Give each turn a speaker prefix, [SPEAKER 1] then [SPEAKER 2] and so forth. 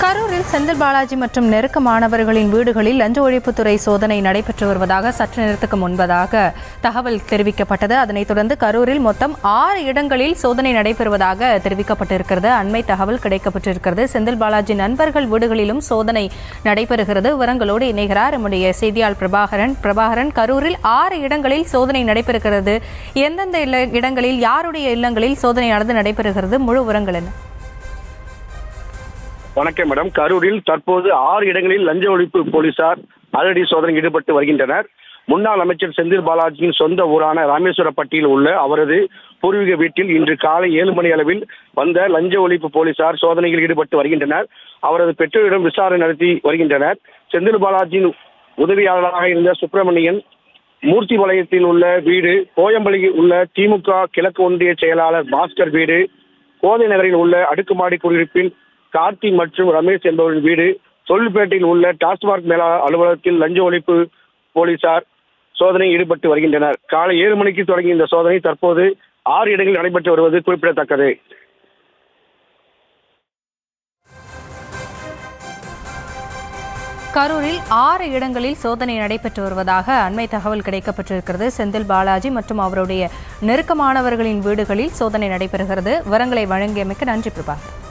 [SPEAKER 1] கரூரில் செந்தில் பாலாஜி மற்றும் நெருக்கமானவர்களின் வீடுகளில் லஞ்ச ஒழிப்புத்துறை சோதனை நடைபெற்று வருவதாக சற்று நேரத்துக்கு முன்பதாக தகவல் தெரிவிக்கப்பட்டது. அதனைத் தொடர்ந்து கரூரில் மொத்தம் 6 இடங்களில் சோதனை நடைபெறுவதாக தெரிவிக்கப்பட்டிருக்கிறது. அண்மை தகவல் கிடைக்கப்பட்டிருக்கிறது. செந்தில் பாலாஜி நண்பர்கள் வீடுகளிலும் சோதனை நடைபெறுகிறது. விவரங்களோடு இணைகிறார் நம்முடைய செய்தியாளர் பிரபாகரன். கரூரில் 6 இடங்களில் சோதனை நடைபெறுகிறது. எந்தெந்த இடங்களில் யாருடைய இல்லங்களில் சோதனையானது நடைபெறுகிறது? முழு விவரங்கள் என்ன?
[SPEAKER 2] வணக்கம் மேடம். கரூரில் தற்போது 6 இடங்களில் லஞ்ச ஒழிப்பு போலீசார் அதிரடி சோதனையில் ஈடுபட்டு வருகின்றனர். முன்னாள் அமைச்சர் செந்தில் பாலாஜியின் சொந்த ஊரான ராமேஸ்வரப்பட்டியில் உள்ள அவரது பூர்வீக வீட்டில் இன்று காலை 7 மணி அளவில் வந்த லஞ்ச ஒழிப்பு போலீசார் சோதனையில் ஈடுபட்டு வருகின்றனர். அவரது பெற்றோரிடம் விசாரணை நடத்தி வருகின்றனர். செந்தில் பாலாஜியின் உதவியாளராக இருந்த சுப்பிரமணியன் மூர்த்திபாளையத்தில் உள்ள வீடு, கோயம்பள்ளியில் உள்ள திமுக கிழக்கு ஒன்றிய செயலாளர் பாஸ்கர் வீடு, கோதை நகரில் உள்ள அடுக்குமாடி குடியிருப்பில் கார்த்தி மற்றும் ரமேஷ் என்பவரின் வீடு, தொழில்பேட்டையில் உள்ள டாஸ்மாக் மேலாளர் அலுவலகத்தில் லஞ்ச ஒழிப்பு போலீசார் சோதனையில் ஈடுபட்டு வருகின்றனர். காலை 7 மணிக்கு தொடங்கிய இந்த சோதனை தற்போது 6 இடங்களில் நடைபெற்று வருவது குறிப்பிடத்தக்கது.
[SPEAKER 1] கரூரில் 6 இடங்களில் சோதனை நடைபெற்று வருவதாக அண்மை தகவல் கிடைக்கப்பட்டிருக்கிறது. செந்தில் பாலாஜி மற்றும் அவருடைய நெருக்கமானவர்களின் வீடுகளில் சோதனை நடைபெறுகிறது. விவரங்களை வழங்கியமைக்கு நன்றி பிரபாகர்.